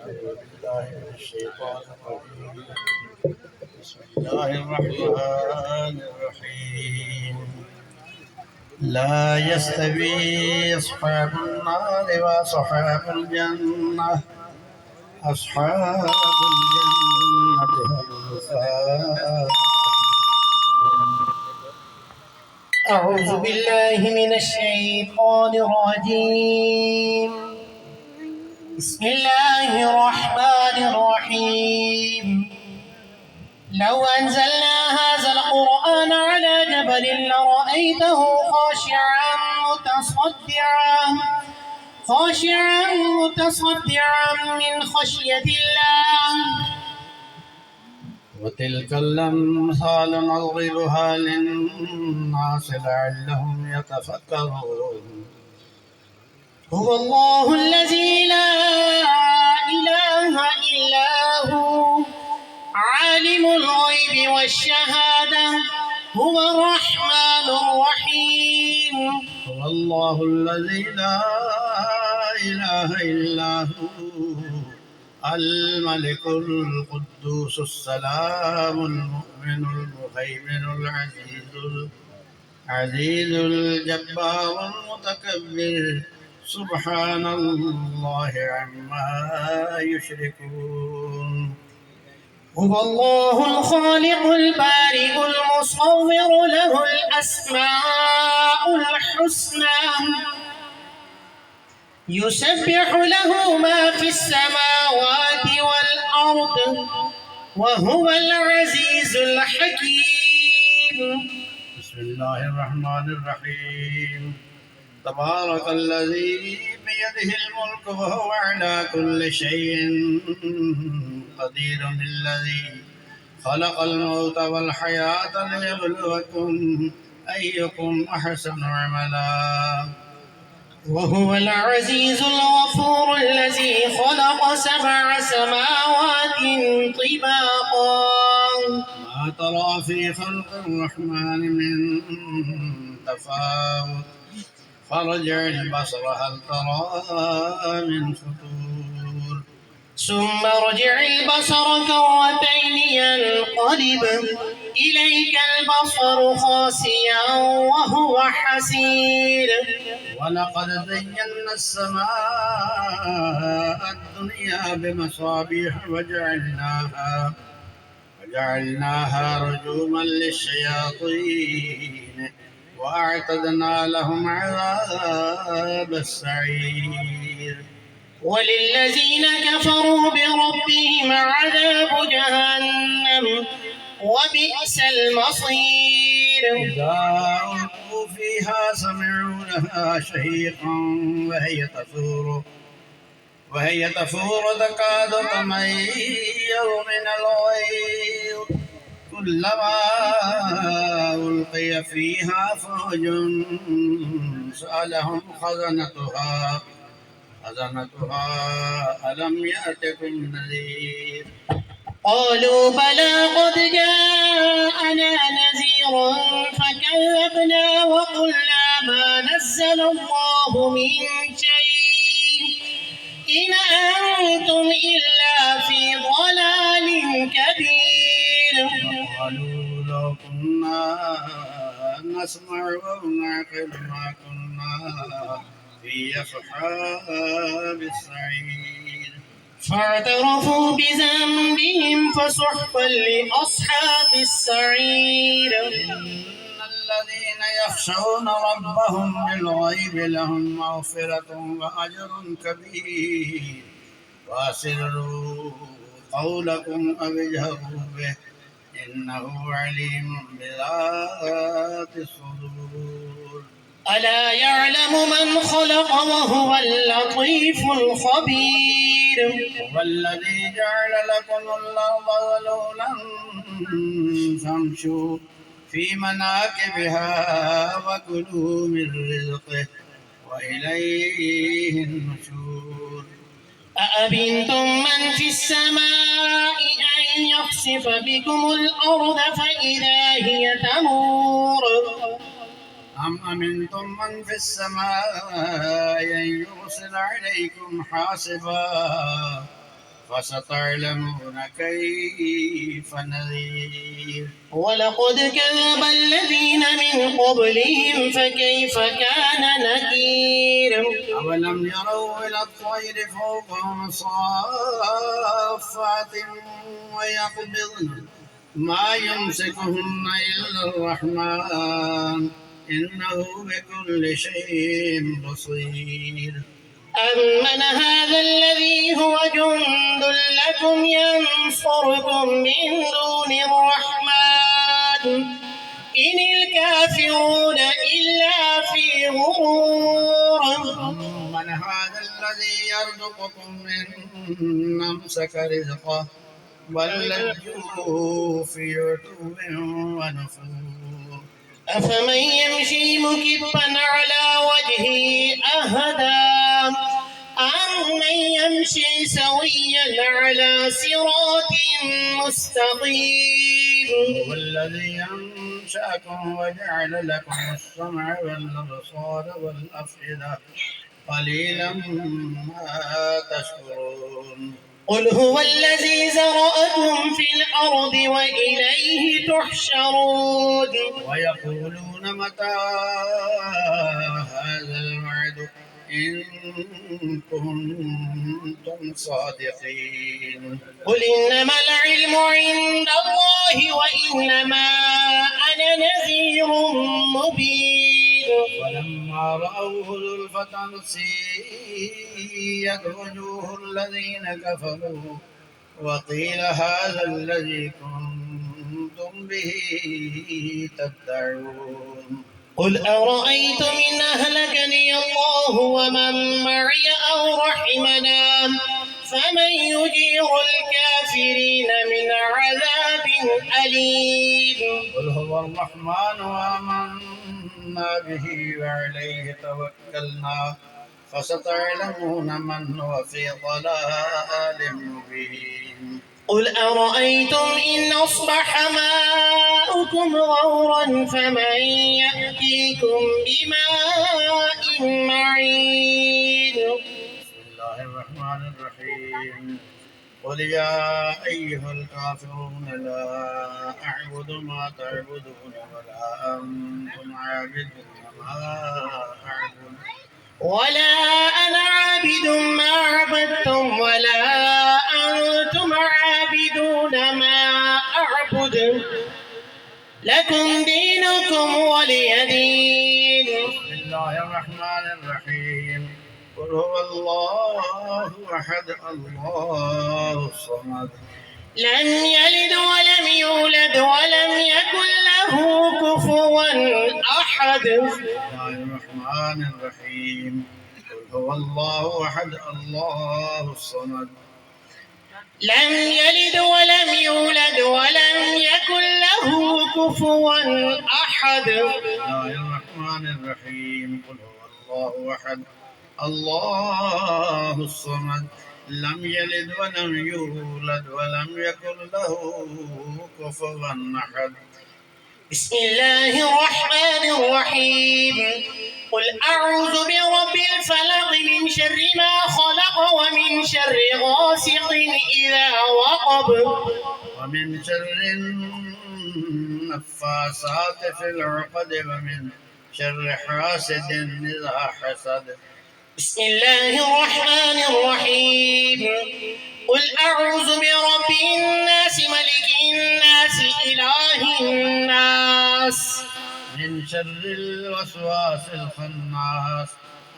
أعوذ بالله من الشيطان الرجيم. بسم الله الرحمن الرحيم. لا يستوي أصحاب النار وأصحاب الجنة. أصحاب الجنة هم الفائزون. أعوذ بالله من الشيطان الرجيم. بسم الله الرحمن الرحيم. لو أنزلنا هذا القرآن على جبل لرأيته خاشعا متصدعا من خشية الله. وتلك الأمثال نضربها للناس لعلهم يتفكرون. هو الله الذي لا إله إلا هو عالم الغيب والشهادة هو الرحمن الرحيم. هو الله الذي لا إله إلا هو الملك القدوس السلام المؤمن المهيمن العزيز الجبار المتكبر سبحان الله عما يشركون. هو الله الخالق البارئ المصور له الأسماء الحسنى يسبح له ما في السماوات والأرض وهو العزيز الحكيم. بسم الله الرحمن الرحيم. تبارك الذي بيده الملك وهو على كل شيء قدير. الذي خلق الموت والحياة ليبلوكم أيكم أحسن عملا. وهو العزيز الغفور الذي خلق 7 سماوات طباقا ما ترى في خلق الرحمن من تفاوت فارجع البصر هل ترى من فطور. ثم ارجع البصر كرتين ينقلب إليك البصر خاسئا وهو حسير. ولقد زينا السماء الدنيا بمصابيح وجعلناها رجوما للشياطين وأعتدنا لهم عذاب السعير. وللذين كفروا بربهم عذاب جهنم وبئس المصير. إذا ألقوا فيها سمعوا لها شهيقا وهي تفور تكاد تميز من الغيظ كلما ألقي فيها فوج سألهم خزنتها ألم يأتكم نذير. قالوا بلى قد جاءنا نذير فكذبنا وقلنا ما نزل الله من شيء إن أنتم إلا في ضلال كبير. وقالوا لو كنا نسمع أو نعقل ما كنا في أصحاب السعير. فاعترفوا بذنبهم فسحقا لأصحاب السعير. إن الذين يخشون ربهم بالغيب لهم مغفرة وأجر كبير. وأسروا قولكم أو اجهروا به إنه عليم بذات الصدور. ألا يعلم من خلق وهو اللطيف الخبير. هو الذي جعل لكم الأرض ذلولا فامشوا في مناكبها وكلوا من رزقه وإليه النشور. أأمنتم من في السماء أن يخسف بكم الأرض فإذا هي تمور. أم أمنتم من في السماء أن يرسل عليكم حاصبا فستعلمون كيف نذير. ولقد كذب الذين من قبلهم فكيف كان نكير. أولم يروا إلى الطير فوقهم صافات ويقبضن ما يمسكهن إلا الرحمن إنه بكل شيء بصير. أمن هذا الذي هو جند لكم ينصركم من دون الرحمن إن الكافرون إلا في غرور. أمن هذا الذي يرزقكم من أمسك رزقه بل لجوا في عتو ونفور. أفمن يمشي مكبا على وجهه أهدى أمن يمشي سويا على صراط مستقيم. هو الذي أنشأكم وجعل لكم السمع والأبصار والأفئدة قليلا ما تشكرون. قل هو الذي زرأكم في الأرض وإليه تحشرون. ويقولون متى هذا الوعد إن كنتم صادقين. قل إنما العلم عند الله وإنما أنا نذير مبين. ولما رأوه زلفة سيئت وجوه الذين كفروا وقيل هذا الذي كنتم به تدعون. قل أرأيتم إن أهلكني الله ومن معي أو رحمنا فمن يجير الكافرين من عذاب أليم. قل هو الرحمن وآمنا به وعليه توكلنا فستعلمون من هو في ضلال مبين. قل أرأيتم إن أصبح ماؤكم غورا فمن يأتيكم بماء معين. بسم الله الرحمن الرحيم. قل يا أيها الكافرون لا أعبد ما تعبدون ولا أنتم عابدون ما أعبد ولا أنا عابد ما عبدتم ولا أنتم عابدون ما أعبد لكم دينكم ولي دين. بسم الله الرحمن الرحيم. قل هو الله أحد الله الصمد لم يلد ولم يولد ولم يكن له كفوا أحد. بسم الله الرحمن الرحيم. قل هو الله أحد الله الصمد لم يلد ولم يولد ولم يكن له كفوا أحد. بسم الله الرحمن الرحيم. قل هو الله أحد الله الصمد لم يلد ولم يولد ولم يكن له كفوا أحد. بسم الله الرحمن الرحيم. قل أعوذ برب الفلق من شر ما خلق ومن شر غاسق إذا وقب ومن شر النفاثات في العقد ومن شر حاسد إذا حسد. بسم الله الرحمن الرحيم. قل أعوذ برب الناس ملك الناس إله الناس من شر الوسواس الخناس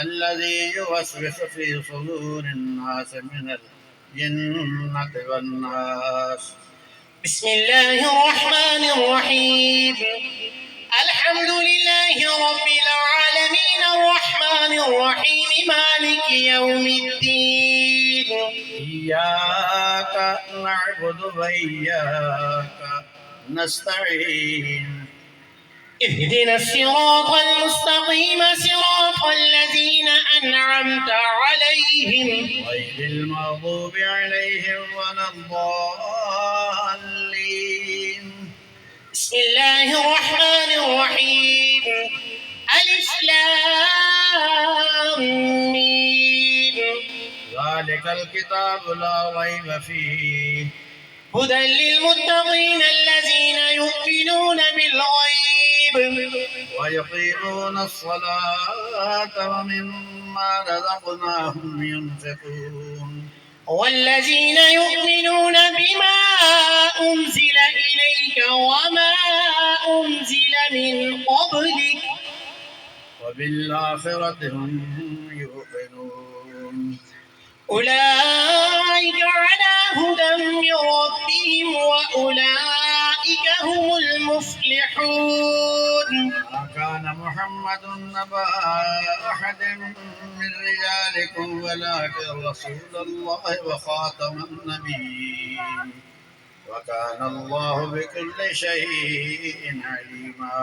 الذي يوسوس في صدور الناس من الجنة والناس. بسم الله الرحمن الرحيم. الحمد لله رب العالمين الرحمن الرحيم مالك يوم الدين. إياك نعبد وإياك نستعين. اهدنا الصراط المستقيم صراط الذين أنعمت عليهم غير المغضوب عليهم ولا الضالين. بسم الله الرحمن الرحيم. ألف لام ميم. ذلك الكتاب لا ريب فيه هدى للمتقين الذين يؤمنون بالغيب ويقيمون الصلاة ومما رزقناهم ينفقون والذين يؤمنون بما أنزل إليك وما أنزل من قبلك وبالآخرة هم يوقنون أولئك على هدى من ربهم وأولئك هم المفلحون. ما كان محمد نبا أحد من رجالكم ولكن رسول الله وخاتم النبيين وكان الله بكل شيء عليما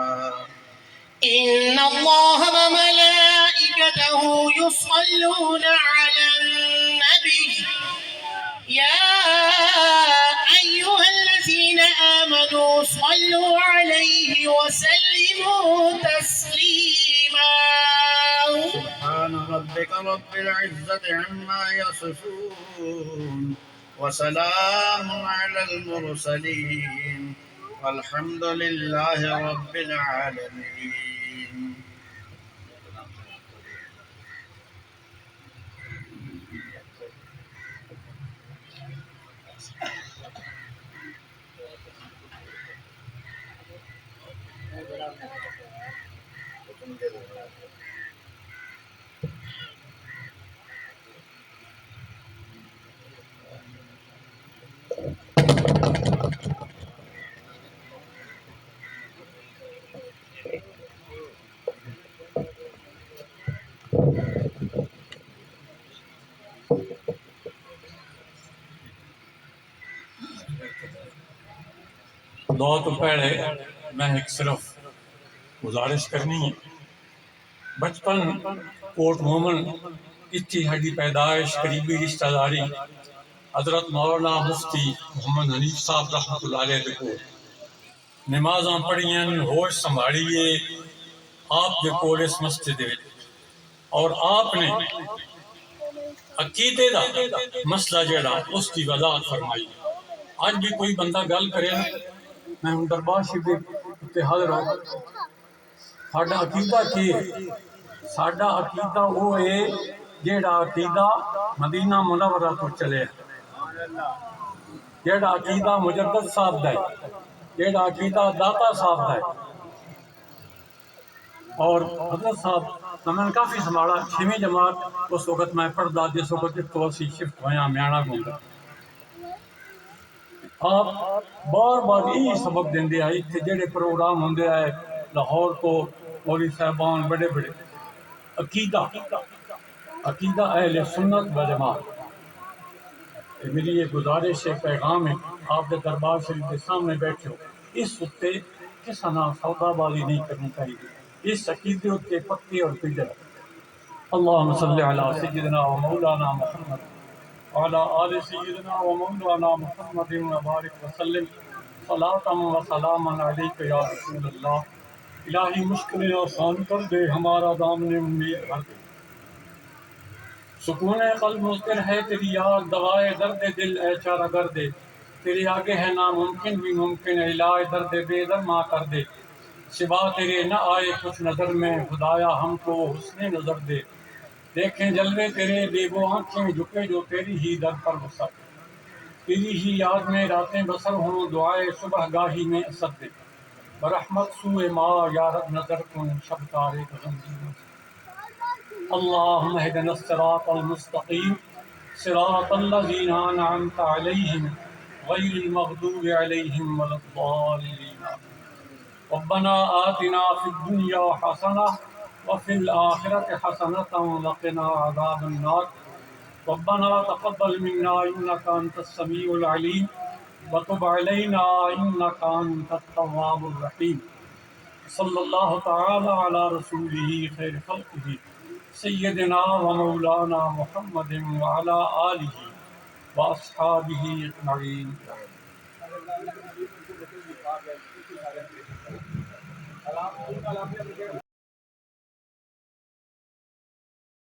إن الله وملائكته يصلون على النبي يا أيها الذين آمنوا صلوا عليه وسلموا تسليما. سبحان ربك رب العزة عما يصفون وسلام على المرسلين والحمد لله رب العالمين. दुआ तो पहले मैं एक सिर्फ गुजारिश करनी है। बचपन कोट मोमन इतनी हड्डी पैदाइश करीबी रिश्तेदारी हजरत मौलाना मुफ्ती मोहम्मद हनीफ साहब रहमतुल्लाह अलैह को नमाज़ां पढ़ियां होश संभालिए आप दे कोल इस मस्जिद विच और आपने अकीदे दा मसला जेड़ा उसकी वजाहत फरमाई। आज भी कोई बंदा गल करे मैं हूँ दरबार शरीफ उत्ते हाज़िर हो साडा अकीदा की है? साडा अकीदा वो है जेड़ा अकीदा मदीना मुनव्वरा तो चले जेड़ा अकीदा मुजद्दिद साहब दा है जेड़ा अकीदा दाता साहब दा है। और हजरत साहब मैंने काफ़ी संभाला 6वीं जमात उस वक्त मैं पढ़दा जिस वक्त तो असी शिफ्ट होया म्याणा घूमदा आप बार बार यही सबक देंदे आए इत्थे जेड़े प्रोग्राम होंदे आए लाहौर को मौलवी साहबान बड़े बड़े अकीदा अकीदा अहले सुन्नत व जमात। मेरी ये गुजारिश है पैगाम है आप दरबार शरीफ के सामने बैठे हो इस उत्ते किस नाम सौदाबाजी नहीं करनी चाहिए। इस अकीदे उत्ते पक्के और पिजर अल्लाहुम्मा सल्लि अला सय्यिदिना व मौलाना मुहम्मद वाला आले सय्यिदिना व मौलाना मुहम्मद व बारिक व सल्लिम सलातम व सलामन अलैका या रसूल अल्लाह। इलाही मुश्किलें आसान कर दे हमारा दामन उम्मीद भर दे सुकून क़ल्ब मुस्तिर है तेरी याद दवाए दर्द दिल ए चारा कर दे तेरे आगे है नामुमकिन भी मुमकिन इलाज दर्द बेदर्मा कर दे सिवा तेरे न आए कुछ नज़र में खुदाया हमको हुस्ने नज़र दे देखें जलवे तेरे बेगो आँखें झुके जो तेरी ही दर पर बसर तेरी ही याद में रातें बसर हों दुआए सुबह गाही में असर दे बरहमत सूए माँ यारब नजर कुन शब तारे अल्लाहुम्मा इहदिना सिरातल मुस्तकीम सिरातल लज़ीना अनअमता अलैहिम गैरिल मग़दूबि अलैहिम वलद्दाल्लीन। रब्बना आतिना फिद दुनिया हसनह व फिल आखिरति हसनतन व क़िना अज़ाबन नार। रब्बना तक़ब्बल मिन्ना इन्नका अंतस समीउल अलीम व तुब अलैना इन्नका अंतत तव्वाबुर रहीम। सल्लल्लाहु तआला अला रसूलिही खैर खल्क़िही सय्यदिना व मौलाना मुहम्मदिन व अला आलिही व अस्हाबिही अजमईन।